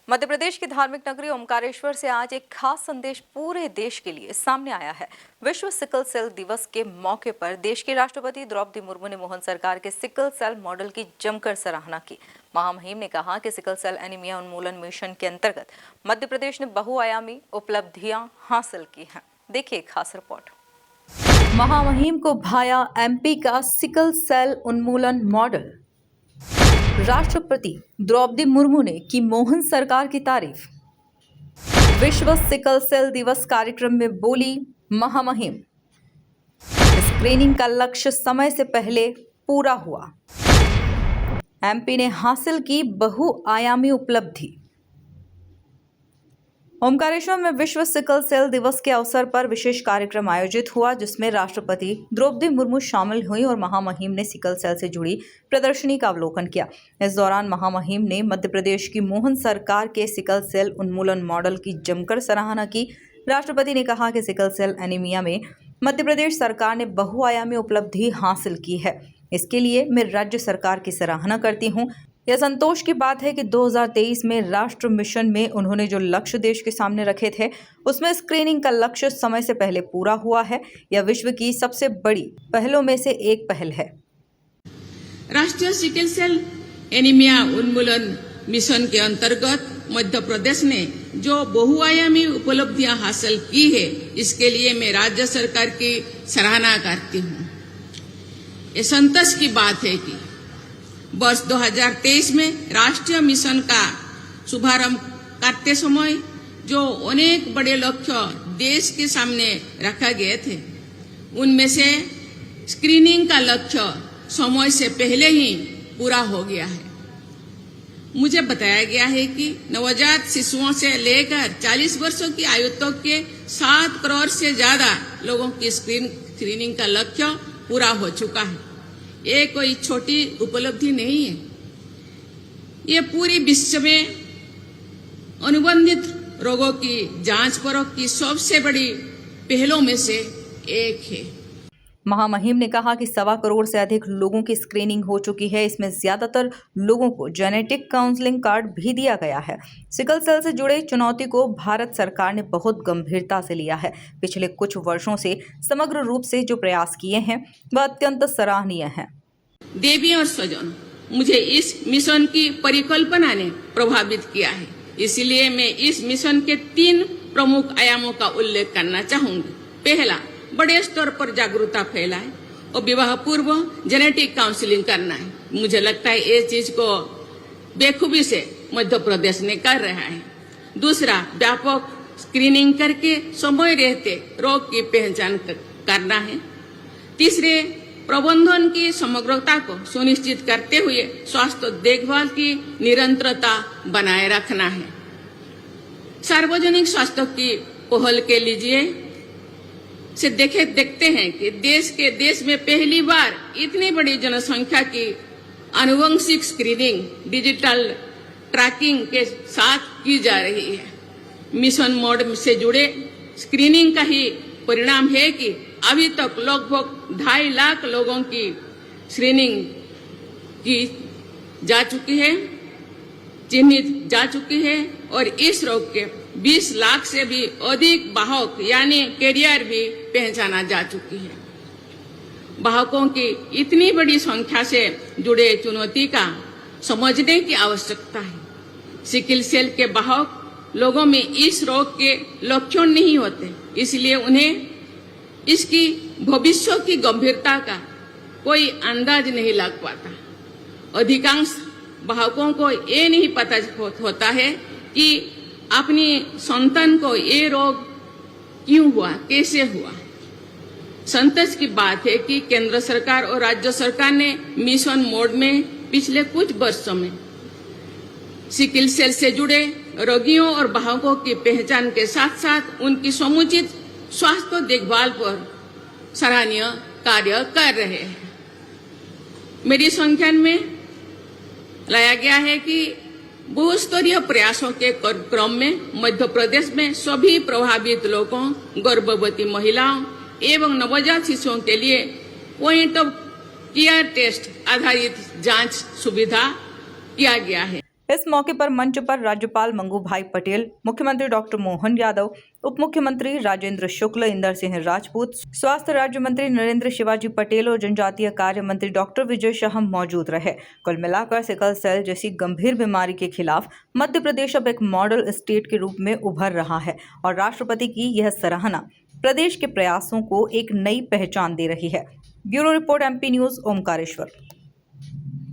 मध्य प्रदेश की धार्मिक नगरी ओमकारेश्वर से आज एक खास संदेश पूरे देश के लिए सामने आया है। विश्व सिकल सेल दिवस के मौके पर देश की राष्ट्रपति द्रौपदी मुर्मू ने मोहन सरकार के सिकल सेल मॉडल की जमकर सराहना की। महामहिम ने कहा कि सिकल सेल एनीमिया उन्मूलन मिशन के अंतर्गत मध्य प्रदेश ने बहुआयामी उपलब्धियां हासिल की हैं। देखिए एक खास रिपोर्ट। महामहिम को भाया एमपी का सिकल सेल उन्मूलन मॉडल। राष्ट्रपति द्रौपदी मुर्मू ने की मोहन सरकार की तारीफ। विश्व सिकल सेल दिवस कार्यक्रम में बोली महामहिम, स्क्रीनिंग का लक्ष्य समय से पहले पूरा हुआ। एमपी ने हासिल की बहुआयामी उपलब्धि। ओमकारेश्वर में विश्व सिकल सेल दिवस के अवसर पर विशेष कार्यक्रम आयोजित हुआ, जिसमें राष्ट्रपति द्रौपदी मुर्मू शामिल हुई और महामहिम ने सिकल सेल से जुड़ी प्रदर्शनी का अवलोकन किया। इस दौरान महामहिम ने मध्य प्रदेश की मोहन सरकार के सिकल सेल उन्मूलन मॉडल की जमकर सराहना की। राष्ट्रपति ने कहा कि सिकल सेल एनीमिया में मध्य प्रदेश सरकार ने बहुआयामी उपलब्धि हासिल की है। इसके लिए मैं राज्य सरकार की सराहना करती हूँ। यह संतोष की बात है कि 2023 में राष्ट्र मिशन में उन्होंने जो लक्ष्य देश के सामने रखे थे, उसमें स्क्रीनिंग का लक्ष्य समय से पहले पूरा हुआ है। यह विश्व की सबसे बड़ी पहलों में से एक पहल है। राष्ट्रीय सिकल सेल एनीमिया उन्मूलन मिशन के अंतर्गत मध्य प्रदेश ने जो बहुआयामी उपलब्धियां हासिल की है, इसके लिए मैं राज्य सरकार की सराहना करती हूँ। ये संतोष की बात है कि वर्ष 2023 में राष्ट्रीय मिशन का शुभारंभ करते समय जो अनेक बड़े लक्ष्य देश के सामने रखा गए थे, उनमें से स्क्रीनिंग का लक्ष्य समय से पहले ही पूरा हो गया है। मुझे बताया गया है कि नवजात शिशुओं से लेकर 40 वर्षों की आयु तक के 7 करोड़ से ज्यादा लोगों की स्क्रीनिंग का लक्ष्य पूरा हो चुका है। ये कोई छोटी उपलब्धि नहीं है। ये पूरी विश्व में अनुबंधित रोगों की जांच परख की सबसे बड़ी पहलों में से एक है। महामहिम ने कहा कि 1.25 करोड़ से अधिक लोगों की स्क्रीनिंग हो चुकी है। इसमें ज्यादातर लोगों को जेनेटिक काउंसलिंग कार्ड भी दिया गया है। सिकल सेल से जुड़े चुनौती को भारत सरकार ने बहुत गंभीरता से लिया है। पिछले कुछ वर्षों से समग्र रूप से जो प्रयास किए हैं, वह अत्यंत सराहनीय है। देवी और स्वजन, मुझे इस मिशन की परिकल्पना ने प्रभावित किया है। इसलिए मैं इस मिशन के 3 प्रमुख आयामों का उल्लेख करना चाहूंगी। पहला, बड़े स्तर पर जागरूकता फैलाए और विवाह पूर्व जेनेटिक काउंसलिंग करना है। मुझे लगता है ये चीज को बेखूबी से मध्य प्रदेश ने कर रहा है। दूसरा, व्यापक स्क्रीनिंग करके समय रहते रोग की पहचान करना है। तीसरे, प्रबंधन की समग्रता को सुनिश्चित करते हुए स्वास्थ्य देखभाल की निरंतरता बनाए रखना है। सार्वजनिक स्वास्थ्य की पहल के लिए से देखते हैं कि देश में पहली बार इतनी बड़ी जनसंख्या की आनुवंशिक स्क्रीनिंग डिजिटल ट्रैकिंग के साथ की जा रही है। मिशन मोड से जुड़े स्क्रीनिंग का ही परिणाम है कि अभी तक लगभग 2.5 लाख लोगों की स्क्रीनिंग की जा चुकी है, चिन्हित जा चुकी है और इस रोग के 20 लाख से भी अधिक वाहक यानी कैरियर भी पहचाना जा चुकी है। वाहकों की इतनी बड़ी संख्या से जुड़े चुनौती का समझने की आवश्यकता है। सिकल सेल के वाहक लोगों में इस रोग के लक्षण नहीं होते, इसलिए उन्हें इसकी भविष्य की गंभीरता का कोई अंदाज नहीं लग पाता। अधिकांश वाहकों को ये नहीं पता होता है कि अपनी संतान को ये रोग क्यों हुआ, कैसे हुआ। संतोष की बात है कि केंद्र सरकार और राज्य सरकार ने मिशन मोड में पिछले कुछ वर्षों में सिकल सेल से जुड़े रोगियों और वाहकों की पहचान के साथ साथ उनकी समुचित स्वास्थ्य देखभाल पर सराहनीय कार्य कर रहे हैं। मेरी संज्ञान में लाया गया है कि बहुस्तरीय प्रयासों के क्रम में मध्य प्रदेश में सभी प्रभावित लोगों, गर्भवती महिलाओं एवं नवजात शिशुओं के लिए पॉइंट ऑफ केयर टेस्ट आधारित जांच सुविधा किया गया है। इस मौके पर मंच पर राज्यपाल मंगू भाई पटेल, मुख्यमंत्री डॉक्टर मोहन यादव, उप मुख्यमंत्री राजेंद्र शुक्ल, इंदर सिंह राजपूत, स्वास्थ्य राज्य मंत्री नरेंद्र शिवाजी पटेल और जनजातीय कार्य मंत्री डॉक्टर विजय शाह मौजूद रहे। कुल मिलाकर सिकल सेल जैसी गंभीर बीमारी के खिलाफ मध्य प्रदेश अब एक मॉडल स्टेट के रूप में उभर रहा है और राष्ट्रपति की यह सराहना प्रदेश के प्रयासों को एक नई पहचान दे रही है। Bureau report, MP news, Omkareshwar.